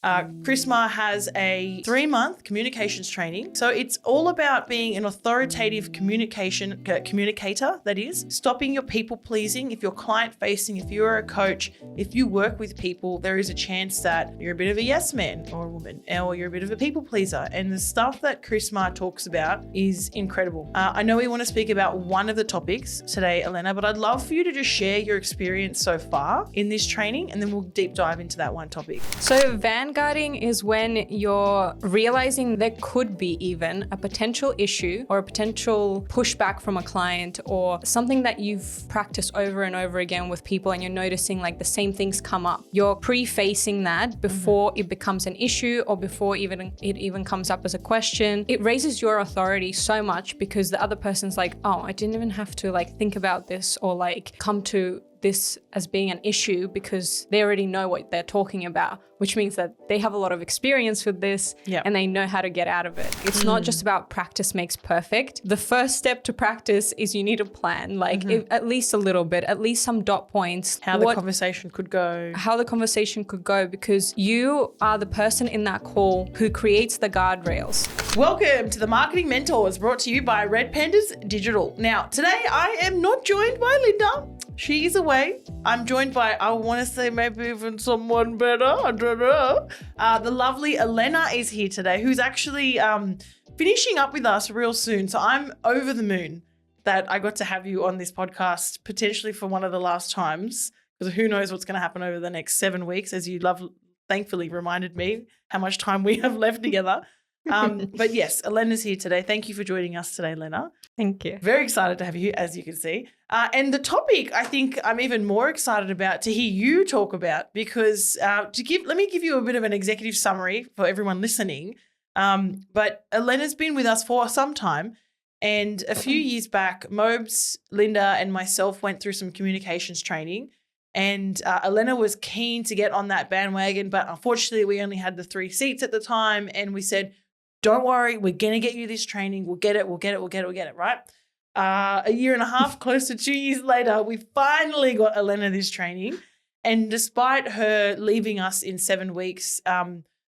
Chrisma has a 3-month communications training. So it's all about being an authoritative communicator, that is, stopping your people pleasing. If you're client facing, if you're a coach, if you work with people, there is a chance that you're a bit of a yes man or a woman, or you're a bit of a people pleaser. And the stuff that Chrisma talks about is incredible. I know we want to speak about one of the topics today, Elena, but I'd love for you to just share your experience so far in this training, and then we'll deep dive into that one topic. So vanguarding is when you're realizing there could be even a potential issue or a potential pushback from a client or something that you've practiced over and over again with people, and you're noticing like the same things come up. You're pre-facing that before it becomes an issue or before it even comes up as a question. It raises your authority so much because the other person's like, oh, I didn't even have to like think about this or like come to this as being an issue because they already know what they're talking about, which means that they have a lot of experience with this and they know how to get out of it. It's not just about practice makes perfect. The first step to practice is you need a plan, like at least a little bit, at least some dot points. How the conversation could go. Because you are the person in that call who creates the guardrails. Welcome to the Marketing Mentors, brought to you by Red Pandas Digital. Now, today I am not joined by Linda. She is away. I'm joined by, I want to say maybe even someone better. I don't know. The lovely Elena is here today, who's actually finishing up with us real soon. So I'm over the moon that I got to have you on this podcast, potentially for one of the last times, because who knows what's going to happen over the next 7 weeks, as you thankfully reminded me how much time we have left together. But yes, Elena's here today. Thank you for joining us today, Elena. Thank you. Very excited to have you, as you can see. And the topic I think I'm even more excited about to hear you talk about, because let me give you a bit of an executive summary for everyone listening. But Elena's been with us for some time, and a few years back, Mobes, Linda and myself went through some communications training, and Elena was keen to get on that bandwagon, but unfortunately we only had the 3 seats at the time, and we said, don't worry, we're going to get you this training. We'll get it, right? A year and a half, close to 2 years later, we finally got Elena this training. And despite her leaving us in 7 weeks,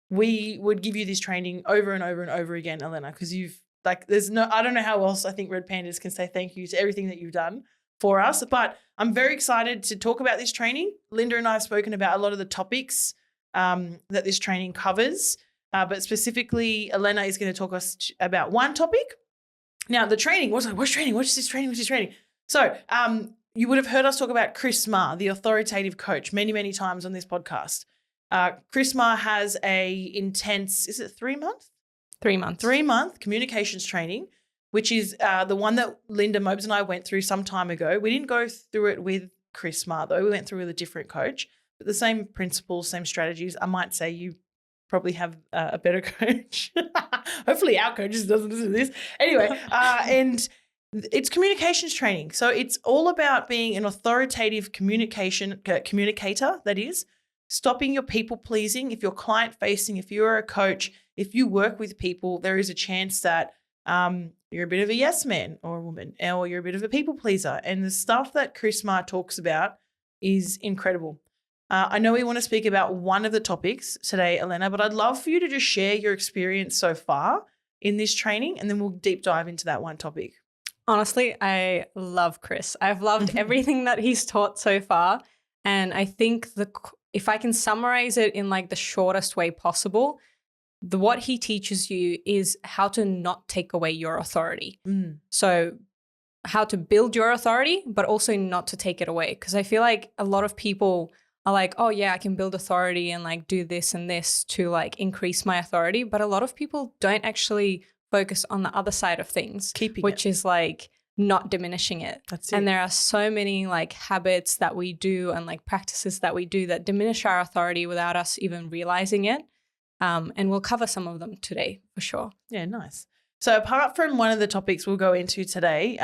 we would give you this training over and over and over again, Elena, because I don't know how else I think Red Pandas can say thank you to everything that you've done for us. But I'm very excited to talk about this training. Linda and I have spoken about a lot of the topics that this training covers. But specifically, Elena is going to talk us about one topic. Now, the training, what's training? What's this training? So you would have heard us talk about Chrisma, the authoritative coach, many, many times on this podcast. Chrisma has a intense, is it 3 months? 3 months. 3-month communications training, which is the one that Linda, Mobes and I went through some time ago. We didn't go through it with Chrisma, though. We went through with a different coach, but the same principles, same strategies. I might say you probably have a better coach. Hopefully our coach doesn't listen to this. Anyway, and it's communications training. So it's all about being an authoritative communicator, that is, stopping your people pleasing. If you're client facing, if you're a coach, if you work with people, there is a chance that you're a bit of a yes man or a woman, or you're a bit of a people pleaser. And the stuff that Chrisma talks about is incredible. I know we want to speak about one of the topics today, Elena, but I'd love for you to just share your experience so far in this training, and then we'll deep dive into that one topic. Honestly, I love Chris. I've loved everything that he's taught so far. And I think if I can summarize it in like the shortest way possible, what he teaches you is how to not take away your authority. So how to build your authority, but also not to take it away. Because I feel like a lot of people are like, oh yeah, I can build authority and like do this and this to like increase my authority. But a lot of people don't actually focus on the other side of things, which is like not diminishing it. That's it. And there are so many like habits that we do and like practices that we do that diminish our authority without us even realizing it. And we'll cover some of them today for sure. Yeah, nice. So apart from one of the topics we'll go into today,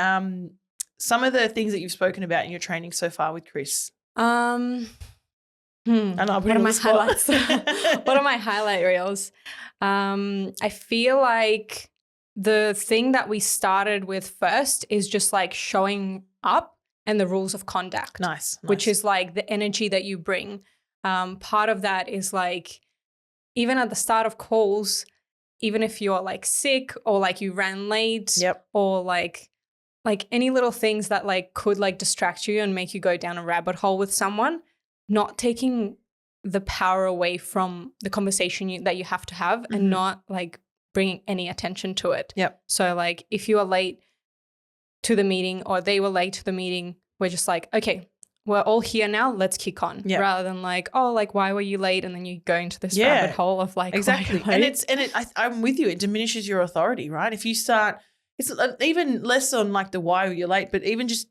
some of the things that you've spoken about in your training so far with Chris. What are my highlights? What are my highlight reels? I feel like the thing that we started with first is just like showing up and the rules of conduct. Nice. Which is like the energy that you bring. Part of that is like even at the start of calls, even if you're like sick or like you ran late or like any little things that like could like distract you and make you go down a rabbit hole with someone, not taking the power away from the conversation that you have to have and not like bringing any attention to it. So like if you are late to the meeting or they were late to the meeting, we're just like, okay, we're all here now, let's kick on. Rather than like, oh, like why were you late? And then you go into this rabbit hole of like, exactly. I'm with you. It diminishes your authority, right? If you start, it's even less on like the why you're late, but even just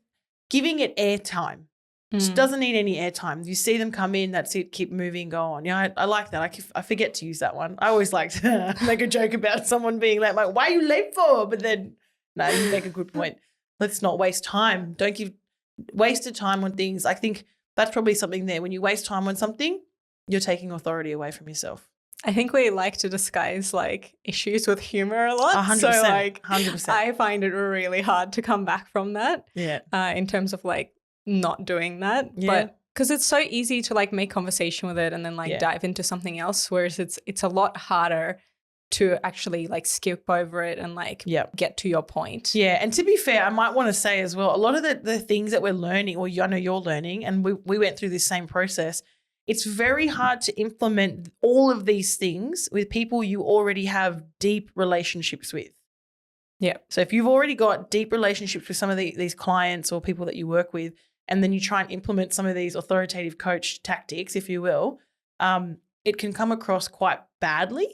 giving it airtime. Just doesn't need any airtime. You see them come in, that's it, keep moving, go on. Yeah, I like that. I forget to use that one. I always like to make a joke about someone being late. Like, why are you late for? But then, no, you make a good point. Let's not waste time. Don't give wasted time on things. I think that's probably something there. When you waste time on something, you're taking authority away from yourself. I think we like to disguise like issues with humor a lot. 100%. So like 100%. I find it really hard to come back from that. In terms of like not doing that. But because it's so easy to like make conversation with it and then like dive into something else, whereas it's a lot harder to actually like skip over it and like get to your point. Yeah. And to be fair, I might want to say as well, a lot of the things that we're learning, or I know you're learning, and we went through this same process, it's very hard to implement all of these things with people you already have deep relationships with. So if you've already got deep relationships with some of these clients or people that you work with, and then you try and implement some of these authoritative coach tactics, if you will, it can come across quite badly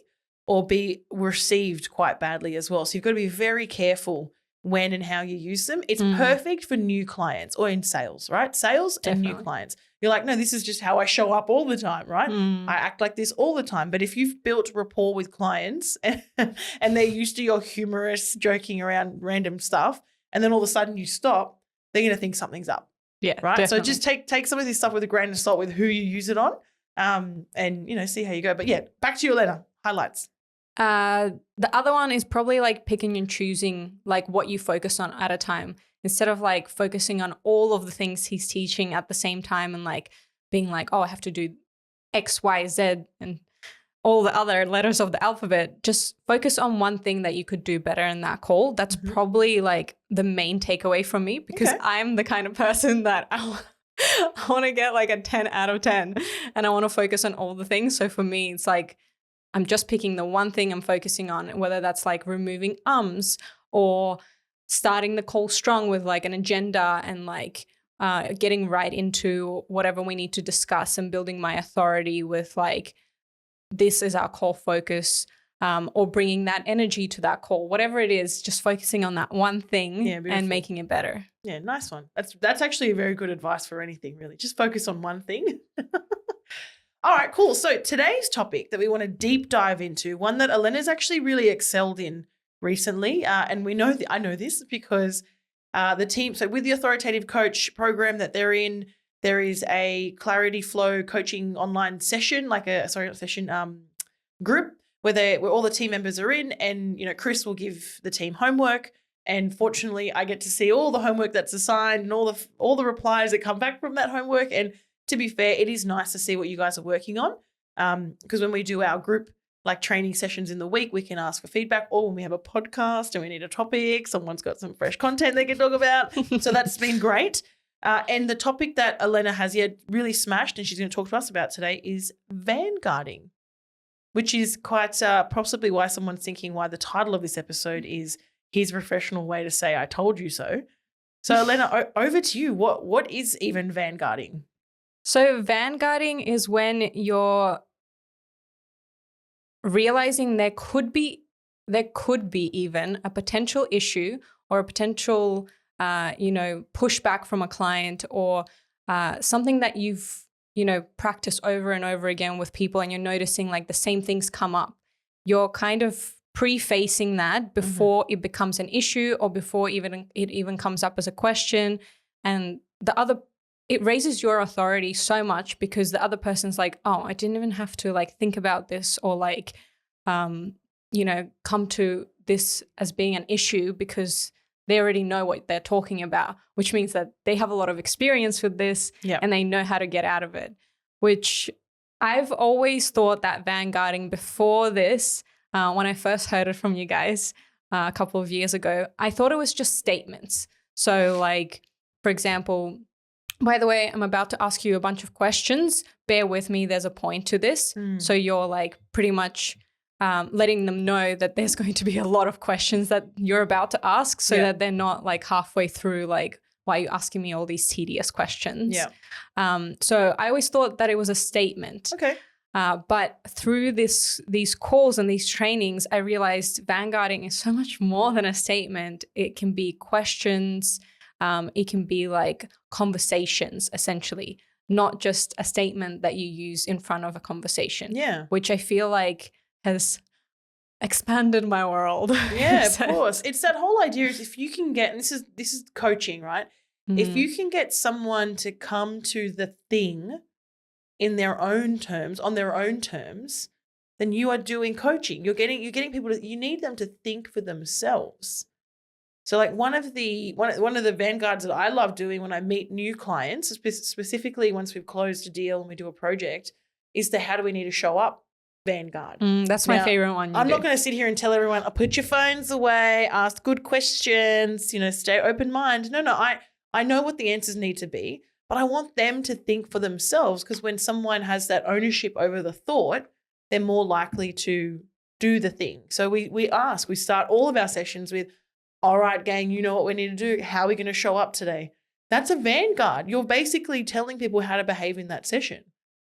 or be received quite badly as well. So you've got to be very careful when and how you use them. It's perfect for new clients or in sales, right? Sales and new clients. You're like, no, this is just how I show up all the time, right? I act like this all the time. But if you've built rapport with clients and they're used to your humorous joking around random stuff, and then all of a sudden you stop, they're going to think something's up. Right. Definitely. So just take some of this stuff with a grain of salt with who you use it on, and see how you go. But yeah, back to you, Elena. Highlights. The other one is probably like picking and choosing like what you focus on at a time, instead of like focusing on all of the things he's teaching at the same time and like being like, oh, I have to do X, Y, Z and all the other letters of the alphabet. Just focus on one thing that you could do better in that call. That's probably like the main takeaway from me, because I'm the kind of person that I want to get like a 10 out of 10 and I want to focus on all the things. So for me, it's like I'm just picking the one thing I'm focusing on, whether that's like removing ums or starting the call strong with like an agenda and like getting right into whatever we need to discuss and building my authority with like, this is our call focus, or bringing that energy to that call, whatever it is, just focusing on that one thing and making it better. Yeah, nice one. That's actually a very good advice for anything, really. Just focus on one thing. All right, cool. So today's topic that we want to deep dive into, one that Elena's actually really excelled in recently, and I know this because the team, so with the authoritative coach program that they're in, there is a Clarity Flow coaching online session, group where all the team members are in, and Chris will give the team homework, and fortunately I get to see all the homework that's assigned and all the replies that come back from that homework. And to be fair, it is nice to see what you guys are working on, because when we do our group like training sessions in the week, we can ask for feedback, or when we have a podcast and we need a topic, someone's got some fresh content they can talk about. So that's been great. And the topic that Elena has really smashed, and she's going to talk to us about today, is vanguarding, which is quite possibly why someone's thinking why the title of this episode is his professional way to say I told you so. So Elena, over to you. What is even vanguarding? So vanguarding is when you're realizing there could be even a potential issue or a potential pushback from a client, or something that you've practiced over and over again with people, and you're noticing like the same things come up. You're kind of prefacing that before it becomes an issue, or before it even comes up as a question, and it raises your authority so much, because the other person's like, oh, I didn't even have to like think about this, or like come to this as being an issue, because they already know what they're talking about, which means that they have a lot of experience with this and they know how to get out of it, which I've always thought that vanguarding before this, when I first heard it from you guys a couple of years ago, I thought it was just statements. So like, for example, by the way, I'm about to ask you a bunch of questions. Bear with me. There's a point to this. So you're like pretty much letting them know that there's going to be a lot of questions that you're about to ask so that they're not like halfway through like, why are you asking me all these tedious questions? So I always thought that it was a statement. Okay. But through these calls and these trainings, I realized vanguarding is so much more than a statement. It can be questions. It can be like conversations, essentially, not just a statement that you use in front of a conversation. Yeah. Which I feel like has expanded my world. Yeah, of course. It's that whole idea is if you can get, and this is coaching, right? If you can get someone to come to the thing in their own terms, on their own terms, then you are doing coaching. You're getting people you need them to think for themselves. So like one of the vanguards that I love doing when I meet new clients, specifically once we've closed a deal and we do a project, is the how do we need to show up vanguard. That's my favorite one. I'm not going to sit here and tell everyone, put your phones away, ask good questions, stay open mind. No, I know what the answers need to be, but I want them to think for themselves, because when someone has that ownership over the thought, they're more likely to do the thing. So we start all of our sessions with, all right, gang, you know what we need to do. How are we going to show up today? That's a vanguard. You're basically telling people how to behave in that session.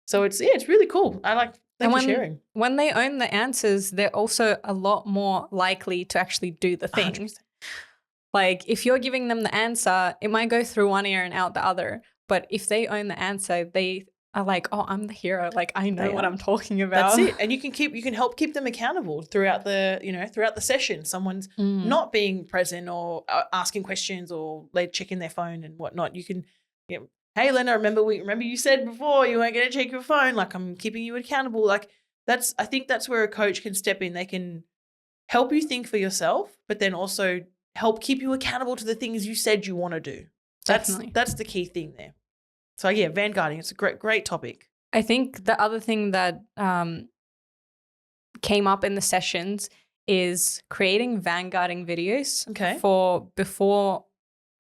So it's really cool. Thanks for sharing. When they own the answers, they're also a lot more likely to actually do the thing. 100%. Like if you're giving them the answer, it might go through one ear and out the other. But if they own the answer, they are like, oh, I'm the hero. Like I know what I'm talking about. That's it. And you can help keep them accountable throughout the session. Someone's not being present or asking questions or like checking their phone and whatnot. You can, hey, Elena, remember you said before you weren't going to check your phone. Like I'm keeping you accountable. Like I think that's where a coach can step in. They can help you think for yourself, but then also help keep you accountable to the things you said you want to do. That's the key thing there. So yeah, vanguarding, it's a great topic. I think the other thing that came up in the sessions is creating vanguarding videos for before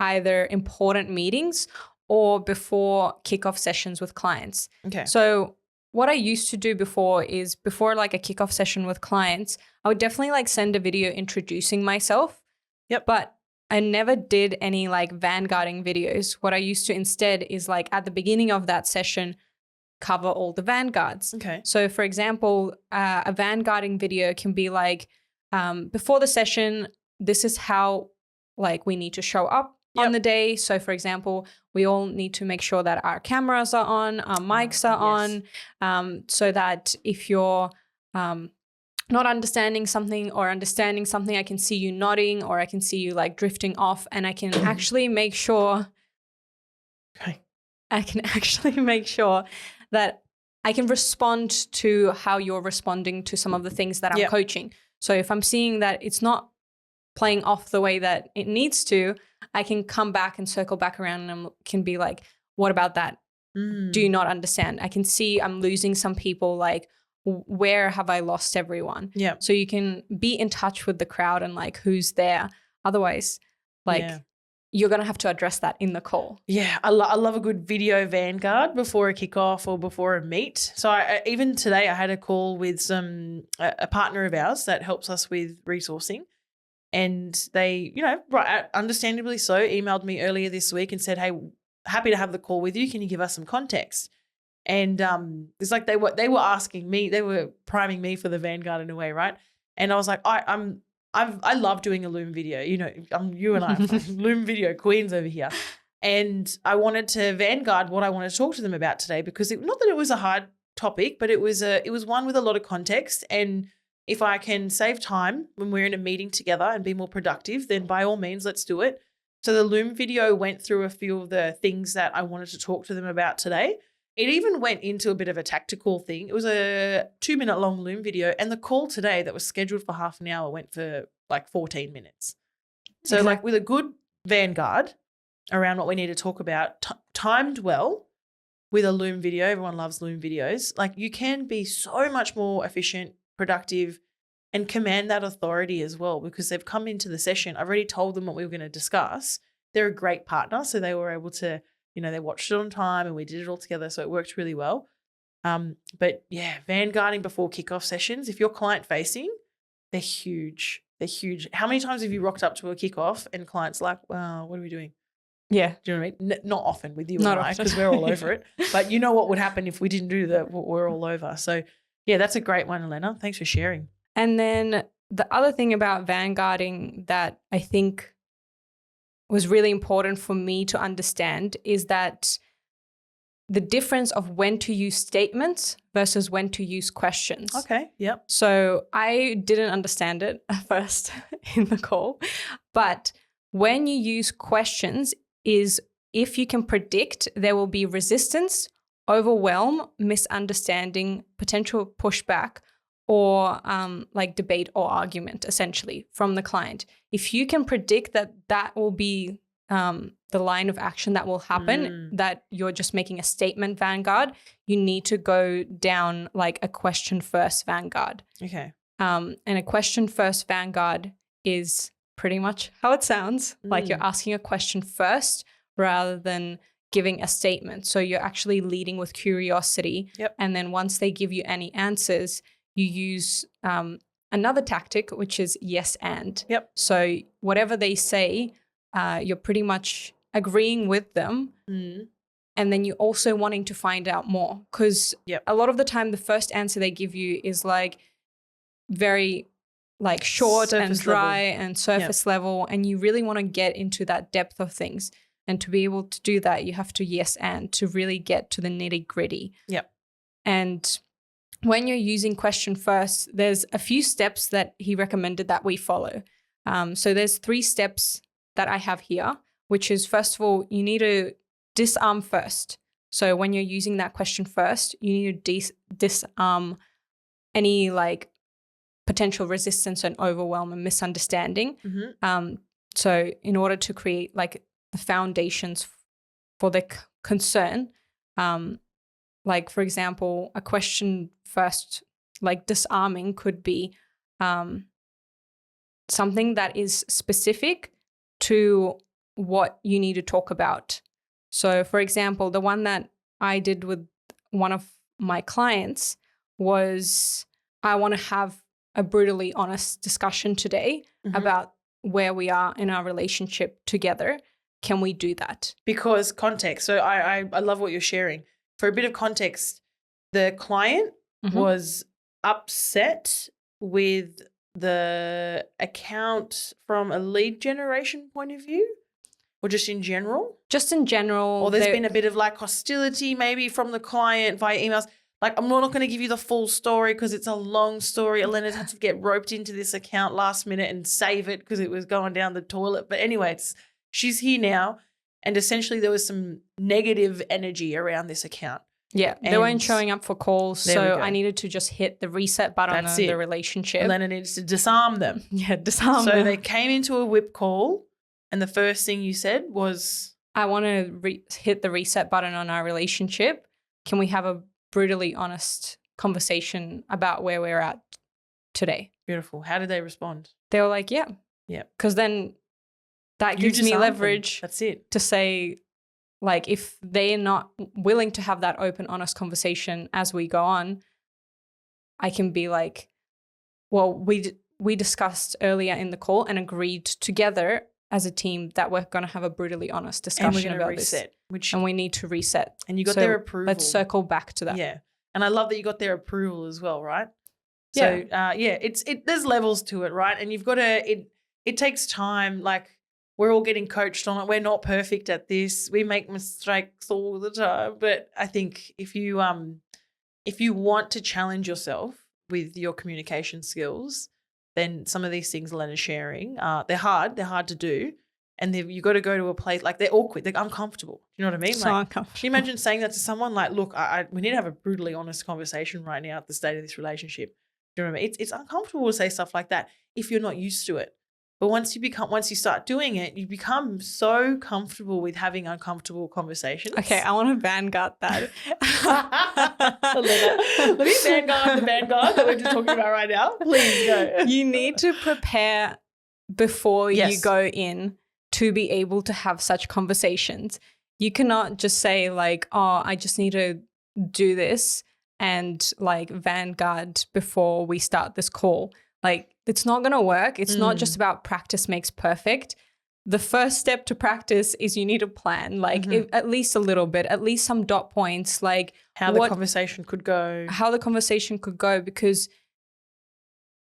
either important meetings or before kickoff sessions with clients. Okay. So what I used to do before like a kickoff session with clients, I would definitely like send a video introducing myself. Yep. But I never did any like vanguarding videos. What I used to instead is like at the beginning of that session, cover all the vanguards. Okay. So for example, a vanguarding video can be like, before the session, this is how like we need to show up on the day. So for example, we all need to make sure that our cameras are on, our mics are on, so that if you're not understanding something or understanding something, I can see you nodding or I can see you like drifting off, and I can actually make sure that I can respond to how you're responding to some of the things that I'm coaching. So if I'm seeing that it's not playing off the way that it needs to, I can come back and circle back around and can be like, what about that? Do you not understand? I can see I'm losing some people, like, where have I lost everyone? Yeah. So you can be in touch with the crowd and like who's there. Otherwise, like you're going to have to address that in the call. Yeah. I love a good video vanguard before a kickoff or before a meet. So even today I had a call with a partner of ours that helps us with resourcing. And they, understandably so, emailed me earlier this week and said, hey, happy to have the call with you. Can you give us some context? And it's like they were asking me, they were priming me for the vanguard in a way, right? And I was like, I love doing a Loom video. You and I, Loom video queens over here. And I wanted to vanguard what I wanted to talk to them about today, because not that it was a hard topic, but it was one with a lot of context. And if I can save time when we're in a meeting together and be more productive, then by all means, let's do it. So the Loom video went through a few of the things that I wanted to talk to them about today. It even went into a bit of a tactical thing. It was a 2-minute long Loom video, and the call today that was scheduled for half an hour went for like 14 minutes. So like with a good vanguard around what we need to talk about, timed well, with a Loom video, everyone loves Loom videos, like you can be so much more efficient, productive, and command that authority as well because they've come into the session. I've already told them what we were going to discuss. They're a great partner. So they were able to, they watched it on time and we did it all together. So it worked really well. But yeah, vanguarding before kickoff sessions, if you're client facing, they're huge. They're huge. How many times have you rocked up to a kickoff and clients like, wow, what are we doing? Yeah. Do you know what I mean? Not often with you Not and I often. because we're all over it. But you know what would happen if we didn't do that? We're all over. So yeah, that's a great one, Elena. Thanks for sharing. And then the other thing about vanguarding that I think was really important for me to understand is that the difference of when to use statements versus when to use questions. Okay. Yep. So I didn't understand it at first in the call, but when you use questions is if you can predict there will be resistance, overwhelm, misunderstanding, potential pushback, or like debate or argument essentially from the client. If you can predict that that will be the line of action that will happen, that you're just making a statement vanguard, you need to go down like a question first vanguard. Okay. And a question first vanguard is pretty much how it sounds. Like you're asking a question first rather than giving a statement. So you're actually leading with curiosity. Yep. And then once they give you any answers, you use another tactic, which is yes and. Yep. So whatever they say, you're pretty much agreeing with them. And then you're also wanting to find out more because a lot of the time the first answer they give you is like very like short surface and dry level. and surface level. And you really want to get into that depth of things. And to be able to do that, you have to yes and to really get to the nitty gritty. Yep. And when you're using question first, there's a few steps that he recommended that we follow. So there's 3 steps that I have here, which is first of all, you need to disarm first. So when you're using that question first, you need to disarm any like potential resistance and overwhelm and misunderstanding. So in order to create like the foundations for the concern, like for example, a question first, like disarming could be something that is specific to what you need to talk about. So for example, the one that I did with one of my clients was, I want to have a brutally honest discussion today about where we are in our relationship together. Can we do that? Because context. So I love what you're sharing. For a bit of context, the client was upset with the account from a lead generation point of view, or just in general? Just in general. Or there's been a bit of like hostility maybe from the client via emails. Like, I'm not going to give you the full story because it's a long story. Elena's had to get roped into this account last minute and save it because it was going down the toilet. But anyway, she's here now. And essentially there was some negative energy around this account. Yeah, they weren't showing up for calls. So I needed to just hit the reset button on the relationship. Elena needed to disarm them. Yeah, disarm them. So they came into a whip call and the first thing you said was? I want to hit the reset button on our relationship. Can we have a brutally honest conversation about where we're at today? Beautiful. How did they respond? They were like, yeah. Yeah. Because then that gives me leverage. That's it. To say, like, if they're not willing to have that open, honest conversation as we go on, I can be like, well, we discussed earlier in the call and agreed together as a team that we're going to have a brutally honest discussion about reset, this. And we need to reset. And you got their approval. Let's circle back to that. Yeah. And I love that you got their approval as well, right? Yeah. So, there's levels to it, right? And you've got to, it takes time. Like, we're all getting coached on it. We're not perfect at this. We make mistakes all the time. But I think if you want to challenge yourself with your communication skills, then some of these things Elena's sharing, they're hard to do. And you've got to go to a place, like they're awkward, they're uncomfortable. You know what I mean? So like, uncomfortable. Can you imagine saying that to someone? Like, look, we need to have a brutally honest conversation right now at the state of this relationship. Do you know what I mean? It's uncomfortable to say stuff like that if you're not used to it. But once you start doing it, you become so comfortable with having uncomfortable conversations. Okay, I want to vanguard that. Let me vanguard the vanguard that we're just talking about right now. Please go. You need to prepare before you Yes. go in to be able to have such conversations. You cannot just say like, oh, I just need to do this and like vanguard before we start this call. Like, it's not going to work. It's not just about practice makes perfect. The first step to practice is you need a plan, like at least a little bit, at least some dot points, like how the conversation could go. Because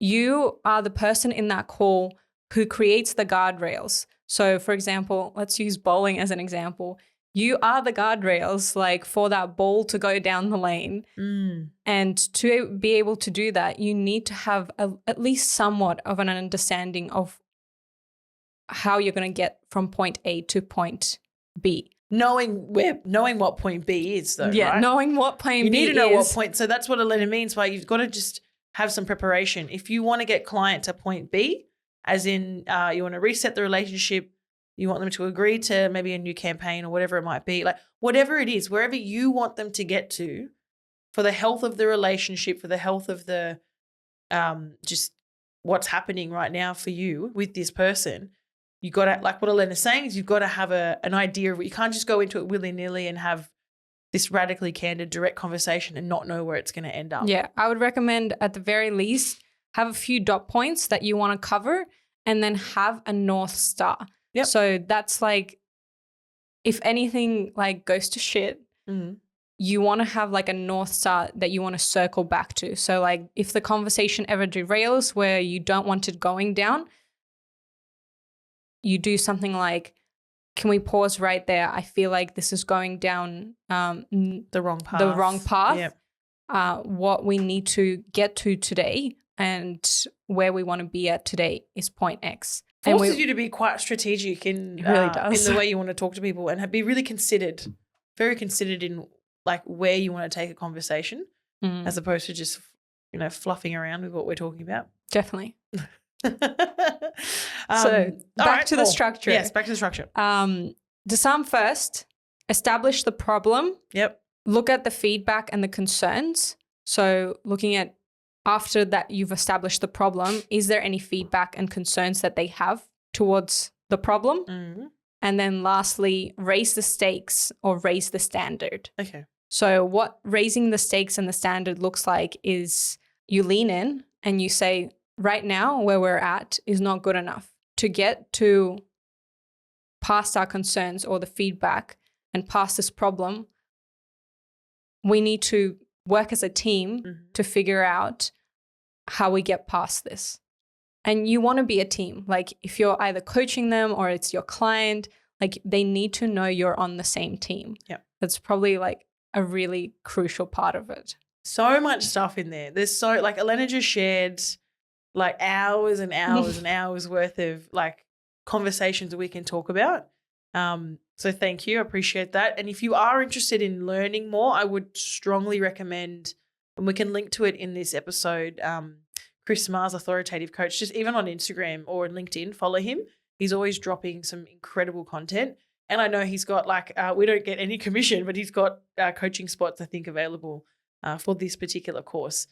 you are the person in that call who creates the guardrails. So for example, let's use bowling as an example. You are the guardrails, like for that ball to go down the lane. And to be able to do that, you need to have at least somewhat of an understanding of how you're going to get from point A to point B. Knowing what point B is, though, Yeah, right? knowing what point you B is. need to know what point. So that's what Elena means by you've got to just have some preparation. If you want to get client to point B, as in you want to reset the relationship, you want them to agree to maybe a new campaign or whatever it might be, like whatever it is, wherever you want them to get to for the health of the relationship, for the health of the just what's happening right now for you with this person, you got to, like what Elena's saying, is you've got to have an idea of it. You can't just go into it willy-nilly and have this radically candid, direct conversation and not know where it's going to end up. Yeah, I would recommend at the very least have a few dot points that you want to cover and then have a North Star. Yep. So that's like, if anything like goes to shit, you want to have like a North Star that you want to circle back to. So like if the conversation ever derails where you don't want it going down, you do something like, can we pause right there? I feel like this is going down the wrong path. Yep. What we need to get to today and where we want to be at today is point X. Forces you to be quite strategic in the way you want to talk to people and be really considered, very considered in like where you want to take a conversation as opposed to just, fluffing around with what we're talking about. Definitely. So back to the structure. Yes, back to the structure. Disarm first, establish the problem. Yep. Look at the feedback and the concerns. So looking at after that you've established the problem, is there any feedback and concerns that they have towards the problem? And then lastly, raise the stakes or raise the standard. Okay. So what raising the stakes and the standard looks like is you lean in and you say, right now where we're at is not good enough. To get to past our concerns or the feedback and past this problem, we need to work as a team to figure out how we get past this. And you want to be a team. Like if you're either coaching them or it's your client, like they need to know you're on the same team. Yeah. That's probably like a really crucial part of it. So much stuff in there. There's so, like Elena just shared like hours and hours and hours worth of like conversations that we can talk about. So thank you. I appreciate that. And if you are interested in learning more, I would strongly recommend, and we can link to it in this episode, Chris Mars, authoritative coach, just even on Instagram or on LinkedIn, follow him. He's always dropping some incredible content. And I know he's got like, we don't get any commission, but he's got coaching spots, I think, available for this particular course.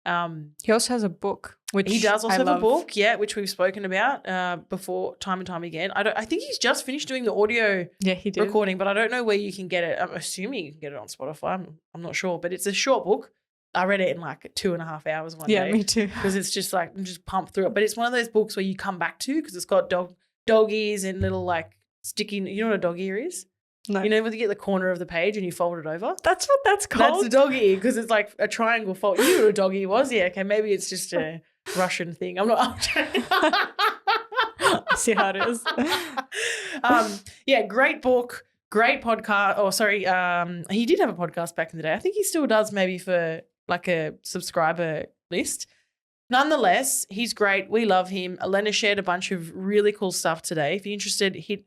He also has a book, which he does also I have love. a book, which we've spoken about before, time and time again. I think he's just finished doing the audio he did. recording, but I don't know where you can get it. I'm assuming you can get it on Spotify. I'm not sure, but it's a short book. I read it in like 2.5 hours one day. Yeah, me too. Because it's just like, I'm just pumped through it. But it's one of those books where you come back to because it's got dog ears and little like sticky, you know what a dog ear is? No. You know when you get the corner of the page and you fold it over? That's what that's called? That's a dog ear because it's like a triangle fold. You knew what a dog ear was? Yeah, okay, maybe it's just a Russian thing. I'm not. See how it is. Yeah, great book, great podcast. Oh, sorry, he did have a podcast back in the day. I think he still does, maybe for like a subscriber list. Nonetheless, he's great. We love him. Elena shared a bunch of really cool stuff today. If you're interested, hit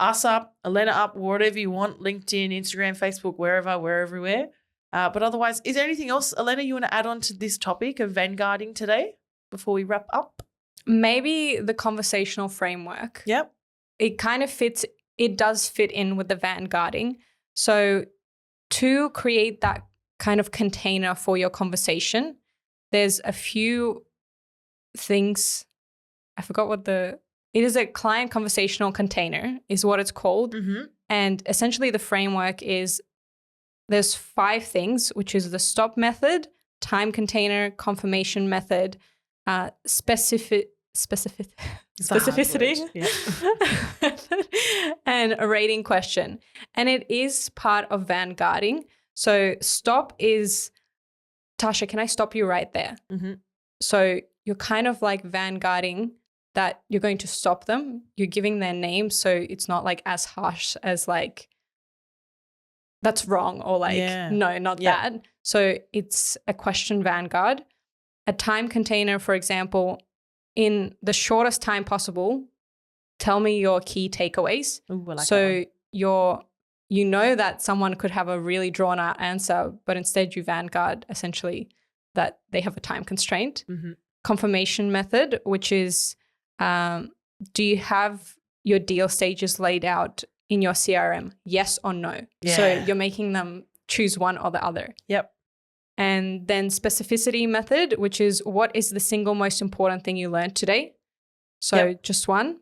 us up, Elena up, whatever you want, LinkedIn, Instagram, Facebook, wherever, we're everywhere. But otherwise, is there anything else, Elena, you want to add on to this topic of vanguarding today before we wrap up? Maybe the conversational framework. Yep. It kind of fits, it does fit in with the vanguarding. So to create that kind of container for your conversation, there's a few things. I forgot what it is. A client conversational container is what it's called. Mm-hmm. And essentially the framework is there's 5 things, which is the stop method, time container, confirmation method, specificity, Yeah. and a rating question. And it is part of vanguarding. So stop is, Tasha, can I stop you right there? Mm-hmm. So you're kind of like vanguarding that you're going to stop them. You're giving their name, so it's not like as harsh as like, that's wrong, or like, no, not that. So it's a question vanguard. A time container, for example, in the shortest time possible, tell me your key takeaways. Ooh, I like so you know that someone could have a really drawn out answer, but instead you vanguard essentially that they have a time constraint. Mm-hmm. Confirmation method, which is, do you have your deal stages laid out in your CRM? Yes or no? Yeah. So you're making them choose one or the other. Yep. And then specificity method, which is what is the single most important thing you learned today? So just one.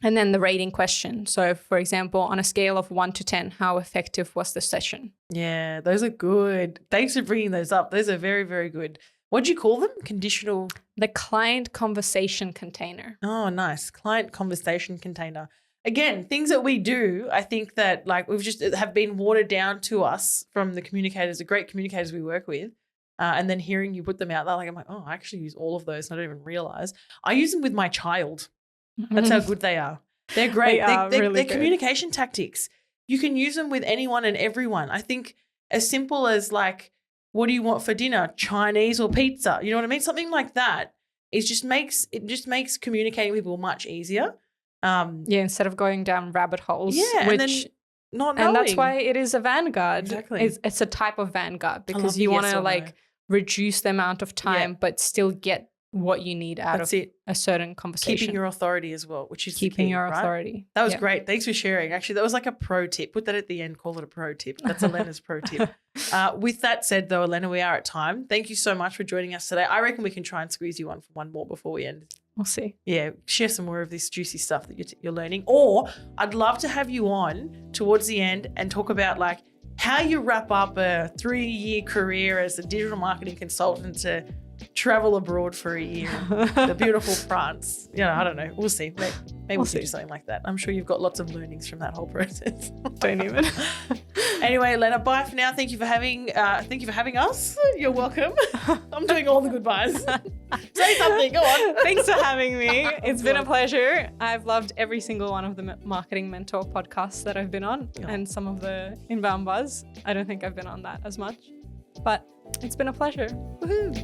And then the rating question. So for example, on a scale of 1 to 10, how effective was the session? Yeah, those are good. Thanks for bringing those up. Those are very, very good. What do you call them? Conditional? The client conversation container. Oh, nice. Client conversation container. Again, things that we do, I think that like we've just have been watered down to us from the communicators, the great communicators we work with. And then hearing you put them out there, like I'm like, oh, I actually use all of those. And I don't even realize. I use them with my child. That's how good they are. They're great. They're communication tactics. You can use them with anyone and everyone. I think as simple as like, what do you want for dinner? Chinese or pizza? You know what I mean? Something like that. It just makes communicating with people much easier. Instead of going down rabbit holes. Yeah, which, and then not knowing. And that's why it is a vanguard. Exactly. It's a type of vanguard because you want to like reduce the amount of time, but still get what you need out of a certain conversation. Keeping your authority as well, which is keeping the key, your right? authority. That was great. Thanks for sharing. Actually, that was like a pro tip. Put that at the end. Call it a pro tip. That's Elena's pro tip. With that said, though, Elena, we are at time. Thank you so much for joining us today. I reckon we can try and squeeze you on for one more before we end. We'll see. Yeah, share some more of this juicy stuff that you're learning. Or I'd love to have you on towards the end and talk about like how you wrap up a 3-year career as a digital marketing consultant to travel abroad for a year in the beautiful France. You know, I don't know. We'll see. Maybe we'll do something like that. I'm sure you've got lots of learnings from that whole process. Don't even. Anyway, Elena, bye for now. Thank you for having us. You're welcome. I'm doing all the goodbyes. Say something. Go on. Thanks for having me. It's been a pleasure. I've loved every single one of the Marketing Mentor podcasts that I've been on and some of the Inbound Buzz. I don't think I've been on that as much, but it's been a pleasure. Woohoo.